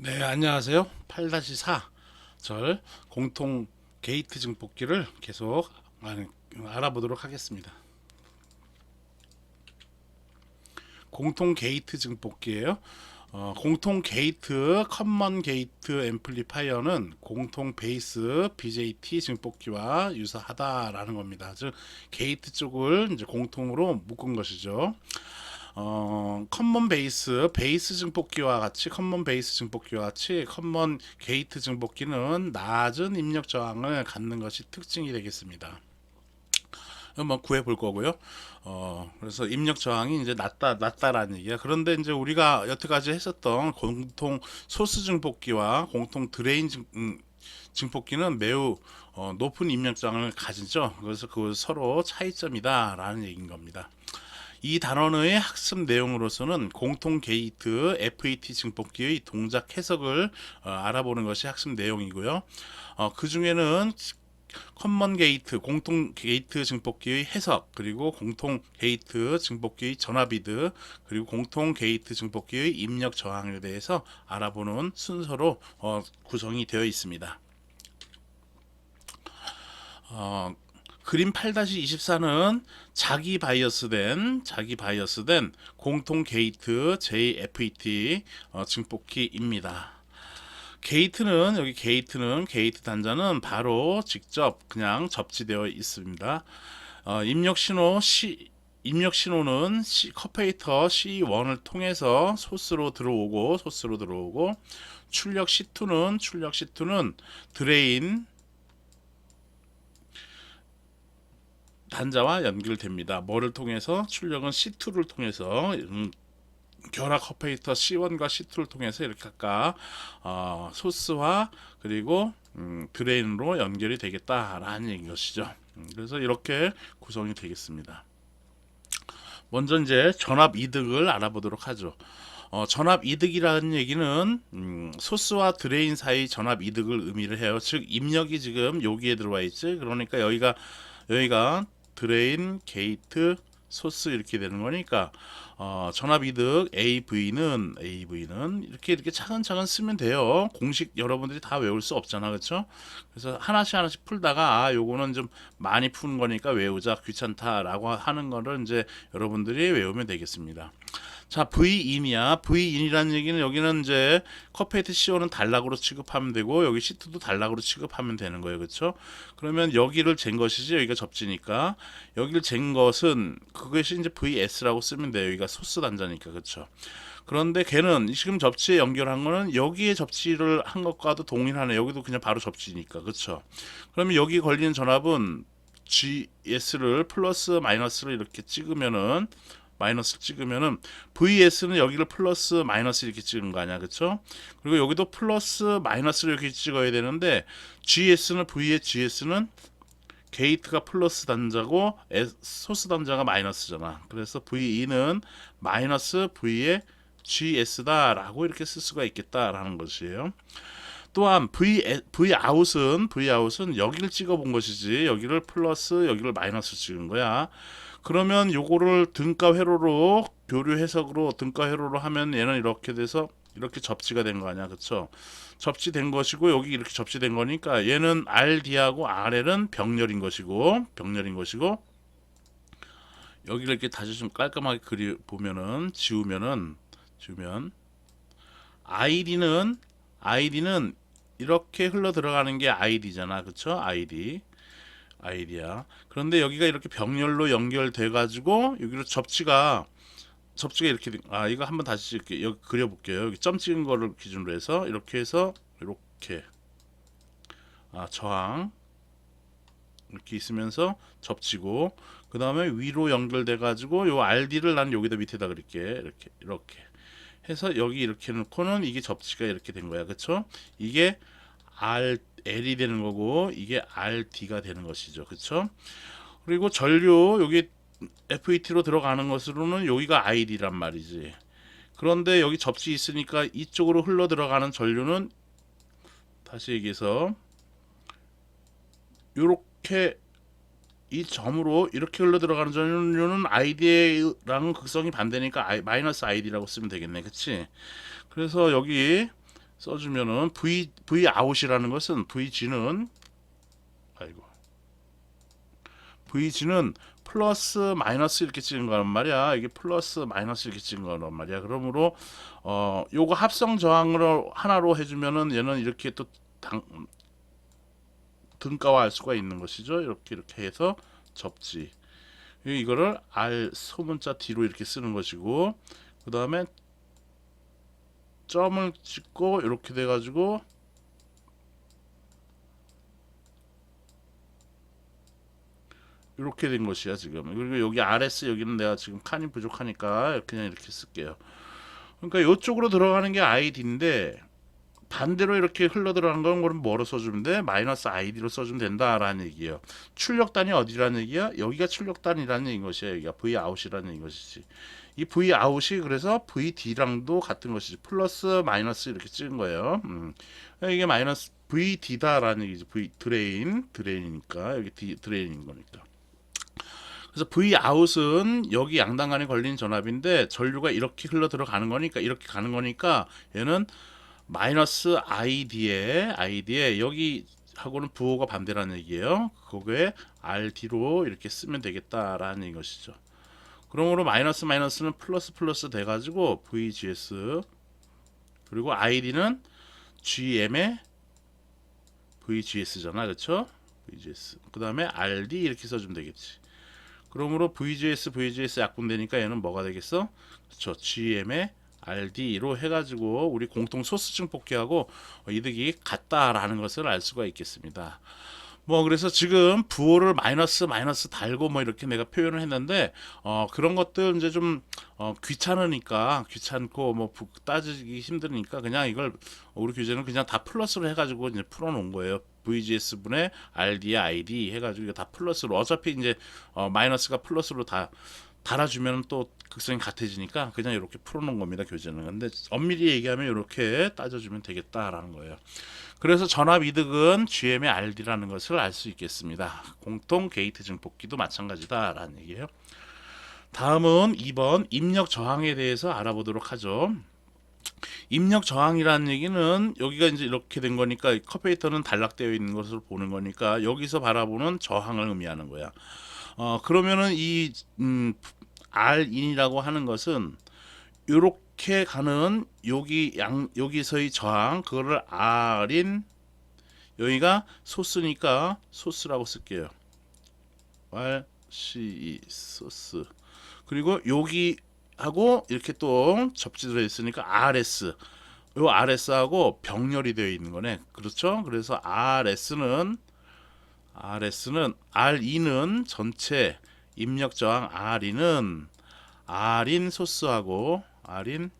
네, 안녕하세요. 8-4 절 공통 게이트 증폭기를 계속 알아보도록 하겠습니다. 공통 게이트 증폭기예요. 공통 게이트 커먼 게이트 앰플리파이어는 공통 베이스 BJT 증폭기와 유사하다라는 겁니다. 즉 게이트 쪽을 이제 공통으로 묶은 것이죠. 베이스 증폭기와 같이 커먼 베이스 증폭기와 같이 커먼 게이트 증폭기는 낮은 입력 저항을 갖는 것이 특징이 되겠습니다. 한번 구해 볼 거고요. 그래서 입력 저항이 이제 낮다라는 얘기야. 그런데 이제 우리가 여태까지 했었던 공통 소스 증폭기와 공통 증폭기는 매우 높은 입력 저항을 가지죠. 그래서 그 서로 차이점이다라는 얘기인 겁니다. 이 단원의 학습 내용으로서는 공통 게이트 FET 증폭기의 동작 해석을 알아보는 것이 학습 내용이고요. 그 중에는 커먼 게이트, 공통 게이트 증폭기의 해석, 그리고 공통 게이트 증폭기의 전압이드, 그리고 공통 게이트 증폭기의 입력 저항에 대해서 알아보는 순서로 구성이 되어 있습니다. 그림 8-24는 자기 바이어스된 공통 게이트 JFET 증폭기입니다. 게이트 단자는 바로 직접 그냥 접지되어 있습니다. 입력 신호는 커페이터 C1을 통해서 소스로 들어오고 출력 C2는 드레인 단자와 연결됩니다. 뭐를 통해서? 출력은 C2를 통해서 결합 커페이터 C1과 C2를 통해서 이렇게 각각 소스와 그리고 드레인으로 연결이 되겠다라는 얘기 것이죠. 그래서 이렇게 구성이 되겠습니다. 먼저 이제 전압 이득을 알아보도록 하죠. 전압 이득이라는 얘기는 소스와 드레인 사이 전압 이득을 의미를 해요. 즉 입력이 지금 여기에 들어와 있지. 그러니까 여기가 드레인, 게이트, 소스 이렇게 되는 거니까 전압이득 AV는 이렇게 차근차근 쓰면 돼요. 공식 여러분들이 다 외울 수 없잖아, 그렇죠? 그래서 하나씩 풀다가 요거는 좀 많이 푸는 거니까 외우자 귀찮다라고 하는 거를 이제 여러분들이 외우면 되겠습니다. 자, V인이야. V인이라는 얘기는 여기는 이제 커페이트 CO 는 단락으로 취급하면 되고 여기 C2도 단락으로 취급하면 되는 거예요. 그렇죠? 그러면 여기를 잰 것이지 여기가 접지니까 여기를 잰 것은 그것이 이제 VS라고 쓰면 돼요. 여기가 소스 단자니까. 그렇죠? 그런데 걔는 지금 접지에 연결한 거는 여기에 접지를 한 것과도 동일하네. 여기도 그냥 바로 접지니까. 그렇죠? 그러면 여기 걸리는 전압은 GS를 플러스 마이너스를 이렇게 찍으면은 VS는 여기를 플러스 마이너스 이렇게 찍은 거 아니야, 그렇죠? 그리고 여기도 플러스 마이너스를 이렇게 찍어야 되는데 GS는 게이트가 플러스 단자고 소스 단자가 마이너스잖아. 그래서 VE는 마이너스 V의 GS다라고 이렇게 쓸 수가 있겠다라는 것이에요. 또한 Vout은 여기를 찍어본 것이지 여기를 플러스 여기를 마이너스 찍은 거야. 그러면 요거를 등가 회로로 교류 해석으로 등가 회로로 하면 얘는 이렇게 돼서 이렇게 접지가 된 거 아니야, 그쵸? 접지된 것이고 여기 이렇게 접지된 거니까 얘는 RD하고 RL은 병렬인 것이고 여기를 이렇게 다시 좀 깔끔하게 지우면 아이디는 이렇게 흘러 들어가는 게 아이디잖아, 그쵸? 아이디야. 그런데 여기가 이렇게 병렬로 연결돼 가지고 여기로 접지가 이렇게 이거 한번 다시 이렇게 여기 그려볼게요. 여기 점 찍은 거를 기준으로 해서 이렇게 저항 이렇게 있으면서 접지고 그 다음에 위로 연결돼 가지고 요 RD를 난 여기다 밑에다 그릴게. 이렇게 해서 여기 이렇게 놓고는 이게 접지가 이렇게 된 거야, 그쵸? 이게 L이 되는 거고 이게 RD가 되는 것이죠, 그쵸? 그리고 전류 여기 FET로 들어가는 것으로는 여기가 ID란 말이지. 그런데 여기 접지 있으니까 이쪽으로 흘러 들어가는 전류는 다시 얘기해서 이렇게 이 점으로 이렇게 흘러 들어가는 전류는 ID랑은 극성이 반대니까 마이너스 ID라고 쓰면 되겠네, 그치? 그래서 여기 써주면은 V 아웃이라는 것은 VG는 아이고 VG는 플러스 마이너스 이렇게 찍은 거란 말이야. 이게 플러스 마이너스 이렇게 찍은 거란 말이야. 그러므로 요거 합성 저항으로 하나로 해주면은 얘는 이렇게 또 등가화할 수가 있는 것이죠. 이렇게 해서 접지. 이거를 R 소문자 D로 이렇게 쓰는 것이고, 그 다음에 점을 찍고 이렇게 돼가지고 이렇게 된 것이야 지금. 그리고 여기 RS 여기는 내가 지금 칸이 부족하니까 그냥 이렇게 쓸게요. 그러니까 이쪽으로 들어가는 게 ID인데 반대로 이렇게 흘러 들어가는 건 그럼 뭐로 써주면 돼? 마이너스 ID로 써주면 된다라는 얘기예요. 출력단이 어디라는 얘기야? 여기가 출력단이라는 얘기인 것이야. 여기가 V 아웃이라는 얘기인 것이지. 이 V 아웃이 그래서 VD랑도 같은 것이지. 플러스 마이너스 이렇게 찍은 거예요. 이게 마이너스 VD다라는 얘기지. V 드레인이니까 여기 D 드레인인 거니까. 그래서 V 아웃은 여기 양단간에 걸린 전압인데 전류가 이렇게 흘러 들어가는 거니까 이렇게 가는 거니까 얘는 마이너스 ID에 여기 하고는 부호가 반대라는 얘기예요. 그거에 RD로 이렇게 쓰면 되겠다라는 것이죠. 그러므로 마이너스 마이너스는 플러스 플러스 돼가지고 VGS 그리고 ID는 GM의 VGS잖아, 그렇죠? VGS. 그 다음에 RD 이렇게 써주면 되겠지. 그러므로 VGS 약분되니까 얘는 뭐가 되겠어? 그렇죠. GM의 RD로 해가지고 우리 공통 소수증 뽑기하고 이득이 같다라는 것을 알 수가 있겠습니다. 뭐 그래서 지금 부호를 마이너스 달고 뭐 이렇게 내가 표현을 했는데 그런 것들 이제 좀 귀찮고 뭐 따지기 힘드니까 그냥 이걸 우리 교재는 그냥 다 플러스로 해가지고 이제 풀어놓은 거예요. VGS 분의 RD, ID 해가지고 이거 다 플러스로 어차피 이제 마이너스가 플러스로 다 달아주면 또 극성이 같아지니까 그냥 이렇게 풀어놓은 겁니다. 교재는. 근데 엄밀히 얘기하면 이렇게 따져주면 되겠다라는 거예요. 그래서 전압 이득은 GM의 RD라는 것을 알 수 있겠습니다. 공통 게이트 증폭기도 마찬가지다라는 얘기예요. 다음은 2번 입력 저항에 대해서 알아보도록 하죠. 입력 저항이라는 얘기는 여기가 이제 이렇게 된 거니까 커페이터는 단락되어 있는 것을 보는 거니까 여기서 바라보는 저항을 의미하는 거야. 그러면은 이 R인이라고 하는 것은 이렇게 가는 여기서의 저항 그거를 R인 여기가 소스니까 소스라고 쓸게요. RCE 소스. 그리고 여기 하고 이렇게 또 접지되어 있으니까 RS. 요 RS하고 병렬이 되어 있는 거네. 그렇죠? 그래서 RS는 R인은 전체 입력 저항 R인은 R인 소스하고 R인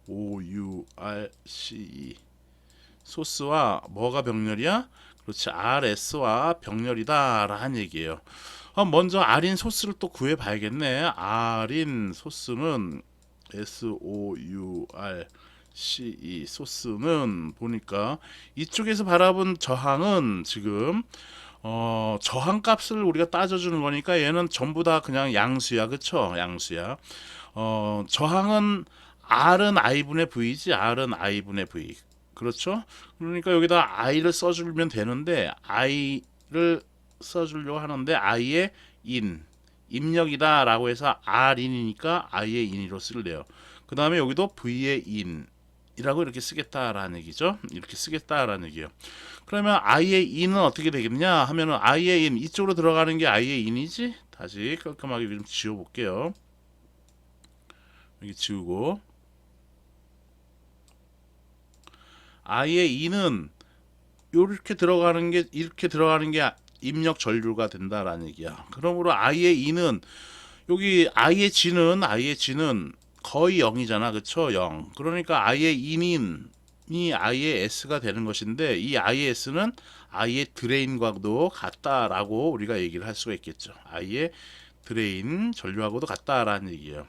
OURCE 소스와 뭐가 병렬이야? 그렇지. RS와 병렬이다 라는 얘기예요. 먼저 R인 소스를 또 구해 봐야겠네. R인 소스는 SOURCE 소스는 보니까 이쪽에서 바라본 저항은 지금 저항값을 우리가 따져주는 거니까 얘는 전부 다 그냥 양수야. 그쵸? 양수야. 저항은 R은 I분의 V지 R은 I분의 V. 그렇죠? 그러니까 여기다 I를 써주면 되는데 I를 써주려고 하는데 I의 입력이다 라고 해서 R인이니까 I의 인으로 쓸래요. 그 다음에 여기도 V의 인이라고 이렇게 쓰겠다라는 얘기죠. 이렇게 쓰겠다라는 얘기예요. 그러면 I의 인은 어떻게 되겠냐 하면은 I의 인 이쪽으로 들어가는 게 I의 인이지. 다시 깔끔하게 좀 지워볼게요. 여기 지우고 I의 인은 이렇게 들어가는 게 입력 전류가 된다라는 얘기야. 그러므로 I의 인은 여기 I의 G는 거의 0이잖아. 그쵸? 0. 그러니까 I의 인이 I의 S가 되는 것인데 이 I의 S는 I의 드레인과도 같다라고 우리가 얘기를 할 수가 있겠죠. I의 드레인 전류하고도 같다라는 얘기예요.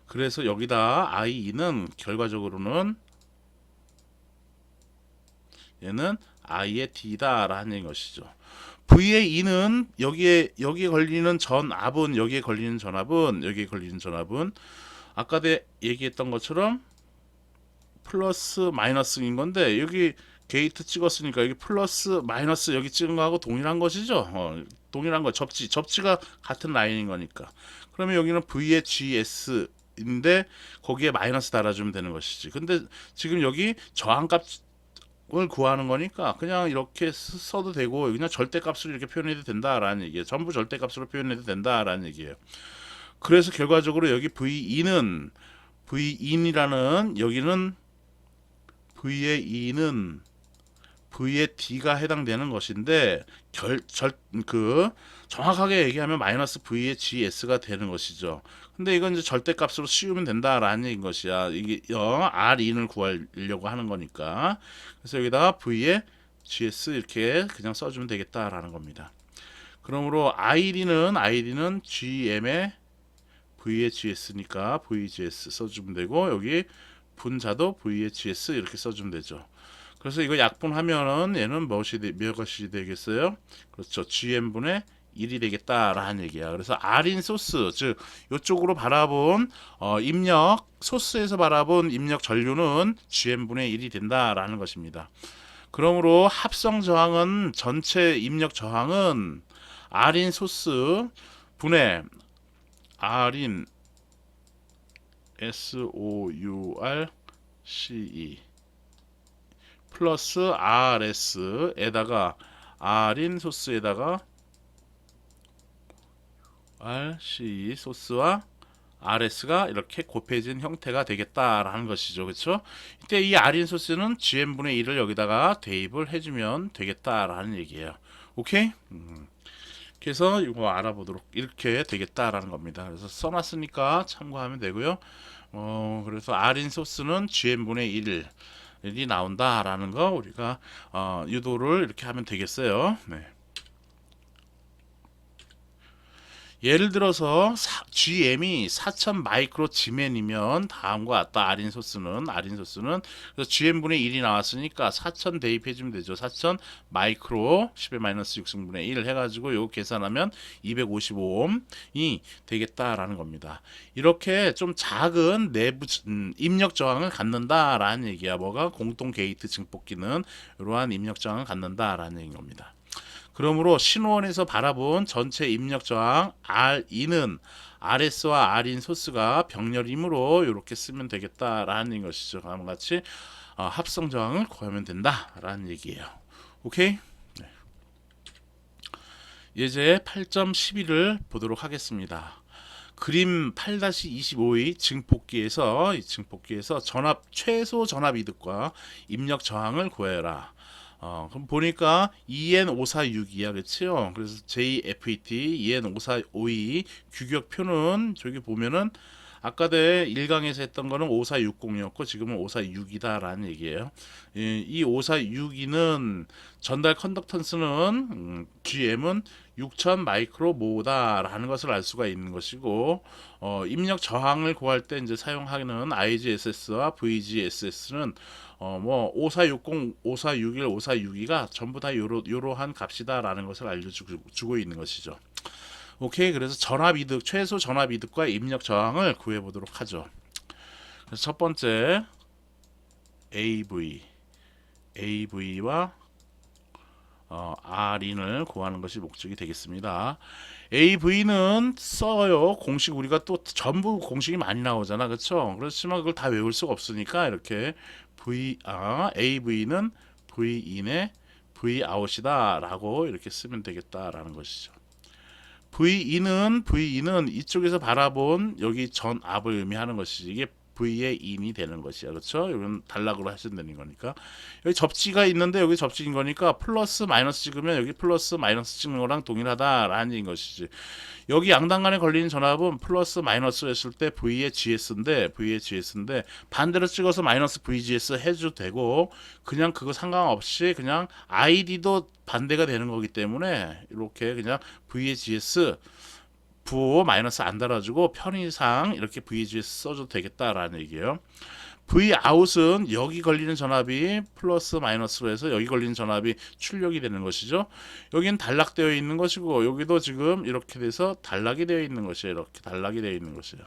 그래서 여기다 I2는 결과적으로는 얘는 I의 D다라는 것이죠. V의 2는 여기에 걸리는 전압은 여기에 걸리는 전압은 아까 얘기했던 것처럼 플러스 마이너스인 건데 여기 게이트 찍었으니까 여기 플러스 마이너스 여기 찍은 거하고 동일한 것이죠. 동일한 거 접지가 같은 라인인 거니까. 그러면 여기는 V의 GS인데 거기에 마이너스 달아주면 되는 것이지. 근데 지금 여기 저항값을 구하는 거니까 그냥 이렇게 써도 되고 그냥 절대값으로 이렇게 표현해도 된다라는 얘기예요. 전부 절대값으로 표현해도 된다라는 얘기예요. 그래서 결과적으로 여기 V인이라는 여기는 V의 E는 V의 D가 해당되는 것인데 정확하게 얘기하면 마이너스 V의 GS가 되는 것이죠. 근데 이건 이제 절대값으로 씌우면 된다라는 얘기인 것이야. 이게 R인을 구하려고 하는 거니까. 그래서 여기다가 V의 GS 이렇게 그냥 써주면 되겠다라는 겁니다. 그러므로 ID는 GM의 V의 GS니까 VGS 써주면 되고 여기 분자도 V의 GS 이렇게 써주면 되죠. 그래서 이거 약분하면은 얘는 무엇이 되겠어요? 그렇죠. GM분의 1이 되겠다라는 얘기야. 그래서 R인 소스, 즉 이쪽으로 바라본 입력 소스에서 바라본 입력 전류는 GM분의 1이 된다라는 것입니다. 그러므로 합성 저항은 전체 입력 저항은 R인 소스 분의 R인 SOURCE 플러스 RS에다가 R인 소스에다가 RCE 소스와 RS가 이렇게 곱해진 형태가 되겠다라는 것이죠. 그렇죠? 이때 이 R인 소스는 GM분의 1을 여기다가 대입을 해주면 되겠다라는 얘기예요. 오케이? 그래서 이거 알아보도록 이렇게 되겠다라는 겁니다. 그래서 써놨으니까 참고하면 되고요. 그래서 R인 소스는 GM분의 1이 나온다라는 거 우리가 유도를 이렇게 하면 되겠어요. 네. 예를 들어서 GM이 4000 마이크로 지멘이면 다음과 같다. R인 소스는 그래서 GM분의 1이 나왔으니까 4000 대입해주면 되죠. 4000 마이크로 10의 마이너스 6승분의 1 해가지고 요거 계산하면 255옴이 되겠다라는 겁니다. 이렇게 좀 작은 내부 입력 저항을 갖는다라는 얘기야. 뭐가 공통 게이트 증폭기는 이러한 입력 저항을 갖는다라는 얘기인 겁니다. 그러므로 신호원에서 바라본 전체 입력 저항 R인은 RS와 R인 소스가 병렬이므로 이렇게 쓰면 되겠다라는 것이죠. 다음과 같이 합성 저항을 구하면 된다라는 얘기예요. 오케이? 네. 예제 8.11을 보도록 하겠습니다. 그림 8-25의 증폭기에서 최소 전압 이득과 입력 저항을 구해라. 그럼 보니까 EN546이야, 그렇죠? 그래서 JFET EN545의 규격표는 저기 보면은 아까 내 1강에서 했던 거는 5460이었고 지금은 546이다라는 얘기예요. 이 546이는 전달 컨덕턴스는 GM은 6000 마이크로 모다라는 것을 알 수가 있는 것이고 입력 저항을 구할 때 이제 사용하는 IGSS와 VGSS는 뭐 5460, 5461, 5462가 전부 다 요러한 값이다라는 것을 알려주고 있는 것이죠. 오케이. 그래서 전압이득, 최소 전압이득과 입력 저항을 구해보도록 하죠. 그래서 첫 번째 AV와 R인을 구하는 것이 목적이 되겠습니다. AV는 써요. 공식 우리가 또 전부 공식이 많이 나오잖아, 그렇죠? 그렇지만 그걸 다 외울 수가 없으니까 이렇게 AV는 V인의 Vout이다라고 이렇게 쓰면 되겠다라는 것이죠. V인은 이쪽에서 바라본 여기 전압을 의미하는 것이지 이게 V의 인이 되는 것이야. 그렇죠? 이건 단락으로 하시면 되는 거니까. 여기 접지가 있는데 여기 접지인 거니까 플러스 마이너스 찍으면 여기 플러스 마이너스 찍는 거랑 동일하다라는 것이지. 여기 양당 간에 걸리는 전압은 플러스 마이너스 했을 때 V의 GS인데 반대로 찍어서 마이너스 VGS 해도 되고 그냥 그거 상관없이 그냥 ID도 반대가 되는 거기 때문에 이렇게 그냥 V의 GS 부호 마이너스 안 달아주고 편의상 이렇게 VGS 써줘도 되겠다라는 얘기예요. V 아웃은 여기 걸리는 전압이 플러스 마이너스로 해서 여기 걸리는 전압이 출력이 되는 것이죠. 여기는 단락되어 있는 것이고 여기도 지금 이렇게 돼서 단락이 되어 있는 것이에요. 이렇게 단락이 되어 있는 것이에요.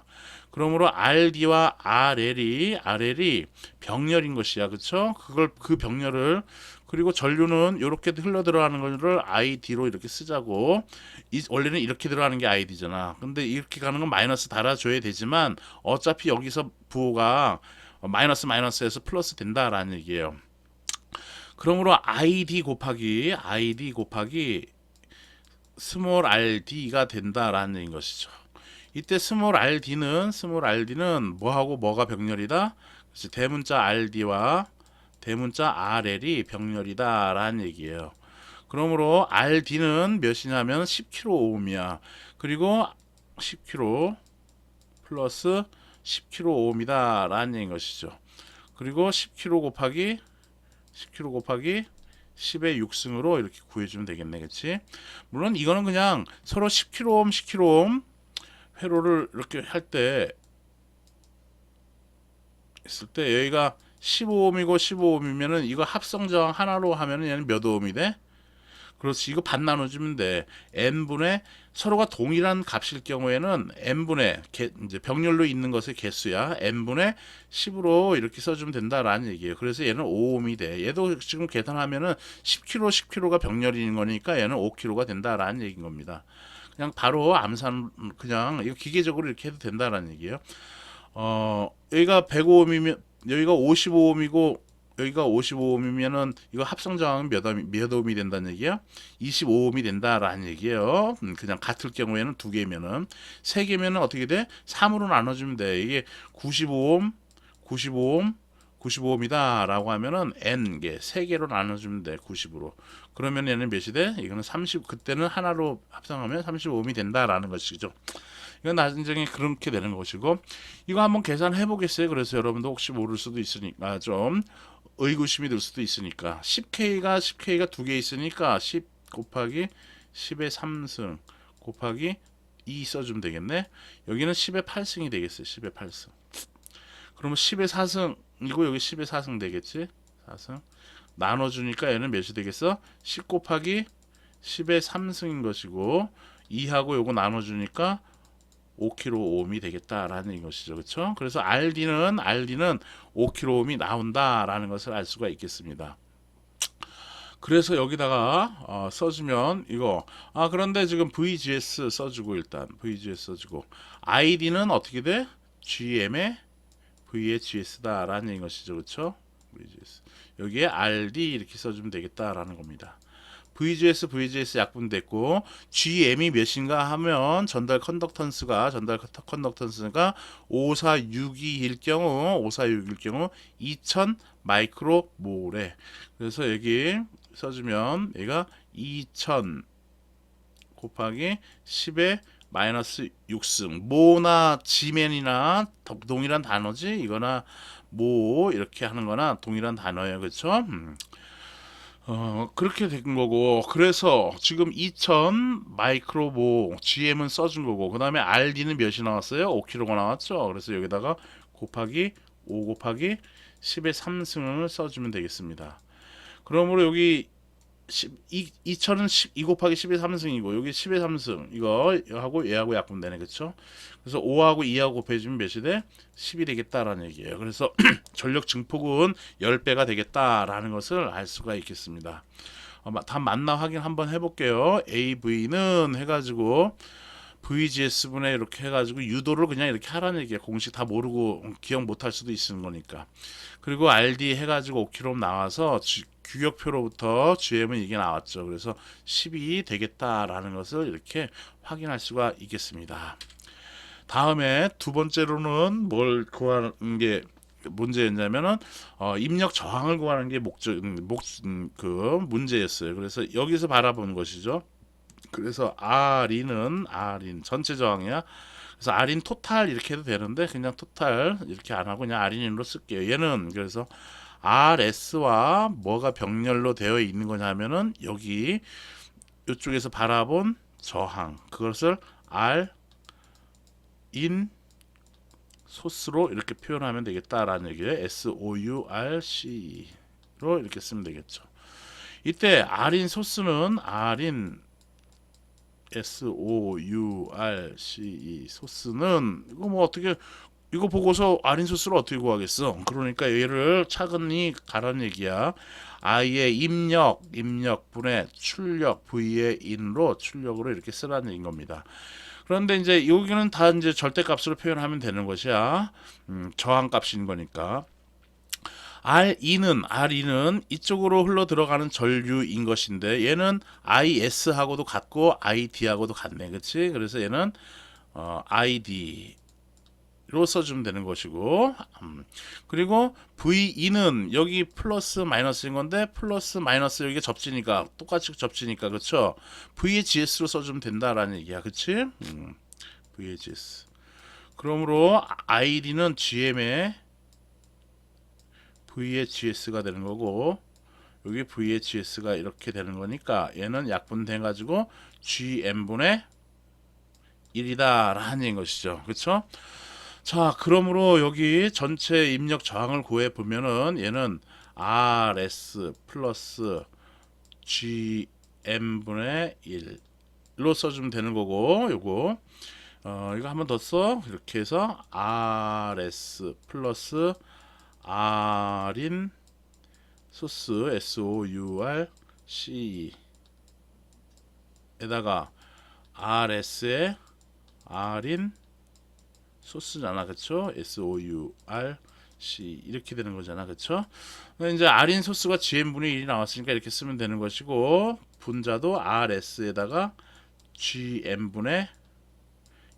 그러므로 RD와 RL이 병렬인 것이야. 그렇죠? 그 병렬을 그리고 전류는 이렇게 흘러 들어가는 것을 ID로 이렇게 쓰자고. 원래는 이렇게 들어가는 게 ID잖아. 근데 이렇게 가는 건 마이너스 달아줘야 되지만 어차피 여기서 부호가 마이너스에서 플러스 된다라는 얘기예요. 그러므로 ID 곱하기 스몰 rd가 된다라는 것이죠. 이때 스몰 rd는 뭐하고 뭐가 병렬이다? 그치, 대문자 rd와 대문자 rl이 병렬이다라는 얘기예요. 그러므로 rd는 몇이냐면 10kΩ이야. 그리고 10kΩ 플러스 10kΩ이다 라는 얘기인 것이죠. 그리고 10kΩ 곱하기 10의 6승으로 이렇게 구해주면 되겠네. 그치? 물론 이거는 그냥 서로 10kΩ 회로를 이렇게 할 때 있을 때 여기가 15옴이고 15옴이면은 이거 합성저항 하나로 하면은 얘는 몇 옴이 돼? 그렇지. 이거 반 나눠주면 돼. n분의 서로가 동일한 값일 경우에는 n분의 이제 병렬로 있는 것의 개수야. n분의 10으로 이렇게 써주면 된다라는 얘기예요. 그래서 얘는 5옴이 돼. 얘도 지금 계산하면은 10kg가 병렬인 거니까 얘는 5kg가 된다라는 얘기인 겁니다. 그냥 바로 암산 그냥 이거 기계적으로 이렇게 해도 된다라는 얘기예요. 여기가 105옴이면 여기가 55옴이고 여기가 55옴이면은 이거 합성저항은 몇 옴이 된다는 얘기야? 25옴이 된다라는 얘기예요. 그냥 같을 경우에는 두 개면은 세 개면은 어떻게 돼? 3으로 나눠주면 돼. 이게 95옴이다라고 하면은 n 개, 세 개로 나눠주면 돼. 90으로. 그러면 얘는 몇이 돼? 이거는 30. 그때는 하나로 합성하면 35옴이 된다라는 것이죠. 이건 나중에 그렇게 되는 것이고 이거 한번 계산해 보겠어요. 그래서 여러분도 혹시 모를 수도 있으니까 좀 의구심이 들 수도 있으니까 10K가 두 개 있으니까 10 곱하기 10의 3승 곱하기 2 써주면 되겠네. 여기는 10의 8승이 되겠어요. 10의 8승. 그러면 10의 4승이고 여기 10의 4승 되겠지. 4승 나눠주니까 얘는 몇이 되겠어? 10 곱하기 10의 3승인 것이고 2하고 요거 나눠주니까 5kΩ이 되겠다라는 것이죠. 그렇죠? 그래서 RD는 5kΩ이 나온다라는 것을 알 수가 있겠습니다. 그래서 여기다가 써주면 이거 그런데 지금 VGS 써주고 일단 VGS 써주고 ID는 어떻게 돼? GM의 VHS다라는 것이죠. 그렇죠? VGS. 여기에 RD 이렇게 써주면 되겠다라는 겁니다. VGS 약분됐고 GM이 몇인가 하면 전달 컨덕턴스가 546일 경우 2000 마이크로몰에 그래서 여기 써주면 얘가 2000 곱하기 10의 마이너스 6승 모나 지맨이나 동일한 단어지 이거나 모 이렇게 하는 거나 동일한 단어예요. 그렇죠? 그렇게 된 거고 그래서 지금 2000 마이크로모 GM은 써준 거고 그 다음에 RD는 몇이 나왔어요? 5kg가 나왔죠. 그래서 여기다가 곱하기 5 곱하기 10의 3승을 써주면 되겠습니다. 그러므로 여기 2000은 2 곱하기 10의 3승이고 여기 10의 3승 이거 하고 얘하고 약분되네. 그쵸? 그래서 5하고 2하고 곱해주면 몇이 돼? 10이 되겠다라는 얘기예요. 그래서 전력 증폭은 10배가 되겠다라는 것을 알 수가 있겠습니다. 다 맞나 확인 한번 해볼게요. AV는 해가지고 VGS분의 이렇게 해가지고 유도를 그냥 이렇게 하라는 얘기예요. 공식 다 모르고 기억 못할 수도 있는 거니까. 그리고 RD 해가지고 5kg 나와서 규격표로부터 GM은 이게 나왔죠. 그래서 10이 되겠다라는 것을 이렇게 확인할 수가 있겠습니다. 다음에 두 번째로는 뭘 구하는 게 문제였냐면은 입력 저항을 구하는 게 그 문제였어요. 그래서 여기서 바라본 것이죠. 그래서 R인 전체 저항이야. 그래서 R인 토탈 이렇게 해도 되는데 그냥 토탈 이렇게 안 하고 그냥 R인으로 쓸게요. 얘는 그래서 RS와 뭐가 병렬로 되어 있는 거냐면은 여기 이쪽에서 바라본 저항 그것을 R 인 소스로 이렇게 표현하면 되겠다라는 얘기예요. source로 이렇게 쓰면 되겠죠. 이때 R인 소스는 R인 source 소스는 이거 뭐 어떻게 이거 보고서 R인 소스를 어떻게 구하겠어? 그러니까 얘를 차근히 가라는 얘기야. I의 입력분의 출력 V의 인으로 출력으로 이렇게 쓰라는 얘기인 겁니다. 그런데 이제 여기는 다 이제 절대값으로 표현하면 되는 것이야. 저항값인 거니까. R이는 이쪽으로 흘러 들어가는 전류인 것인데 얘는 IS하고도 같고 ID하고도 같네, 그렇지? 그래서 얘는 ID로 써주면 되는 것이고, 그리고 VE는 여기 플러스 마이너스인 건데 플러스 마이너스 여기 접지니까 똑같이 접지니까 그렇죠? V의 GS로 써주면 된다라는 얘기야, 그렇지? V의 GS. 그러므로 ID는 GM의 V의 GS가 되는 거고 여기 V의 GS가 이렇게 되는 거니까 얘는 약분돼 가지고 GM분의 1이다 라는 것이죠. 그렇죠? 자, 그러므로 여기 전체 입력 저항을 구해 보면은 얘는 RS 플러스 GM분의 1로 써주면 되는 거고 요거 이거 한 번 더 써. 이렇게 해서 RS 플러스 R인 소스 source 에다가 RS에 R인 소스잖아, 그쵸? source 이렇게 되는 거잖아, 그쵸? 이제 R인 소스가 GM분의 1이 나왔으니까 이렇게 쓰면 되는 것이고 분자도 RS에다가 GM분의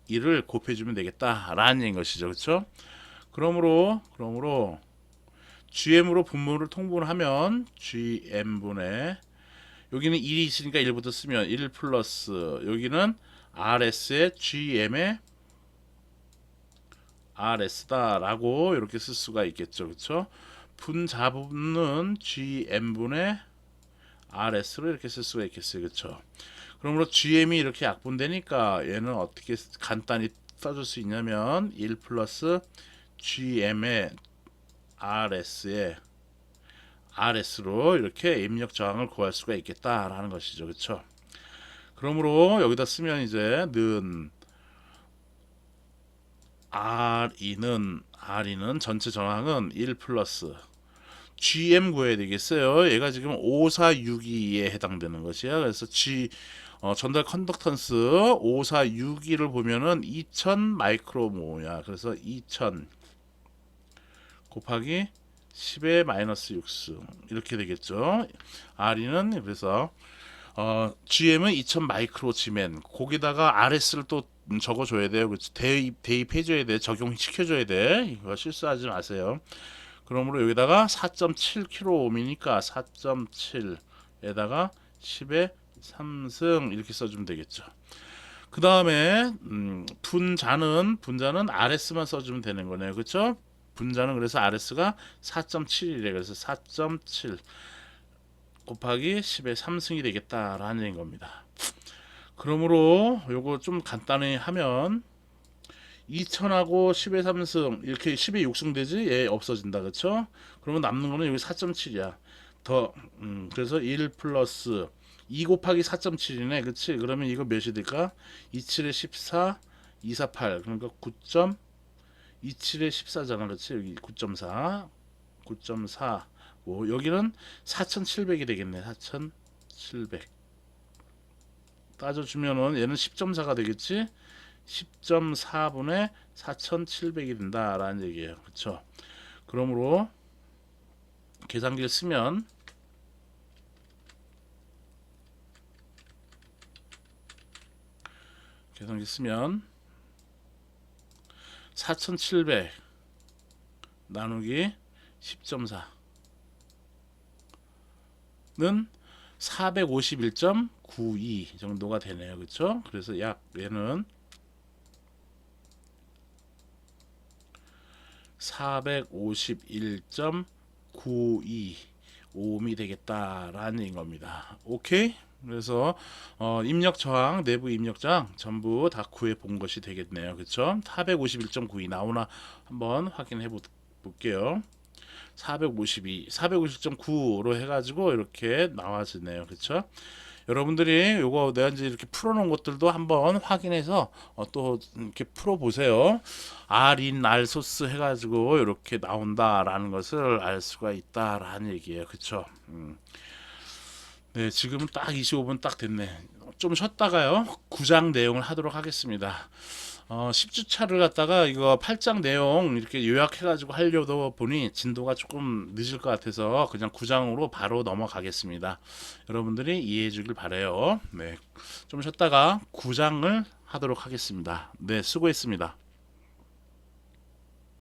1을 곱해주면 되겠다라는 것이죠, 그쵸? 그러므로 GM으로 분모를 통분하면 GM분의 여기는 1이 있으니까 1부터 쓰면 1 플러스 여기는 RS의 GM의 RS다 라고 이렇게 쓸 수가 있겠죠, 그쵸? 분자분은 GM분의 RS로 이렇게 쓸 수가 있겠어요, 그쵸? 그러므로 GM이 이렇게 약분되니까 얘는 어떻게 간단히 써줄 수 있냐면 1 플러스 GM의 RS의 RS로 이렇게 입력 저항을 구할 수가 있겠다라는 것이죠, 그렇죠? 그러므로 여기다 쓰면 이제 는 R이는 전체 저항은 1 플러스 GM 구해야 되겠어요. 얘가 지금 5462에 해당되는 것이야. 그래서 전달 컨덕턴스 5462를 보면은 2000 마이크로모야. 그래서 2000 곱하기 10의 마이너스 6승 이렇게 되겠죠. R이는 그래서 GM은 2000 마이크로 지멘 거기다가 RS를 또 적어줘야 돼요. 그렇죠? 대입해줘야 돼. 적용시켜줘야 돼. 이거 실수하지 마세요. 그러므로 여기다가 4.7kΩ이니까 4.7에다가 10의 3승 이렇게 써주면 되겠죠. 그 다음에 분자는 RS만 써주면 되는 거네요. 그렇죠? 분자는 그래서 RS가 4.7이래. 그래서 4.7 곱하기 10의 3승이 되겠다라는 겁니다. 그러므로 요거 좀 간단히 하면 2000하고 10의 3승 이렇게 10의 6승 되지? 얘 없어진다. 그쵸? 그러면 남는 거는 여기 4.7이야. 더 그래서 1 플러스 2 곱하기 4.7이네. 그치? 그러면 이거 몇이 될까? 27에 14 248 그러니까 9.27에 14잖아. 그치? 여기 9.4 9.4 뭐 여기는 4700이 되겠네. 4700 따져주면은 얘는 10.4가 되겠지? 10.4분의 4700이 된다라는 얘기예요. 그쵸? 그러므로 계산기를 쓰면 4700 나누기 10.4는 451.92 정도가 되네요. 그쵸? 그래서 약 얘는 451.92 오음이 되겠다라는 겁니다. 오케이? 그래서 입력 저항, 내부 입력 저항 전부 다 구해 본 것이 되겠네요. 그쵸? 451.92 나오나 한번 확인해 볼게요. 450.9로 해가지고 이렇게 나와지네요. 그쵸? 여러분들이 요거 내가 이제 이렇게 풀어놓은 것들도 한번 확인해서 또 이렇게 풀어보세요. R인 R 소스 해가지고 이렇게 나온다라는 것을 알 수가 있다라는 얘기예요. 그쵸? 네, 지금은 딱 25분 딱 됐네. 좀 쉬었다가요. 9장 내용을 하도록 하겠습니다. 10주차를 갖다가 이거 8장 내용 이렇게 요약해가지고 하려다 보니 진도가 조금 늦을 것 같아서 그냥 9장으로 바로 넘어가겠습니다. 여러분들이 이해해 주길 바래요. 네, 좀 쉬었다가 9장을 하도록 하겠습니다. 네, 수고했습니다.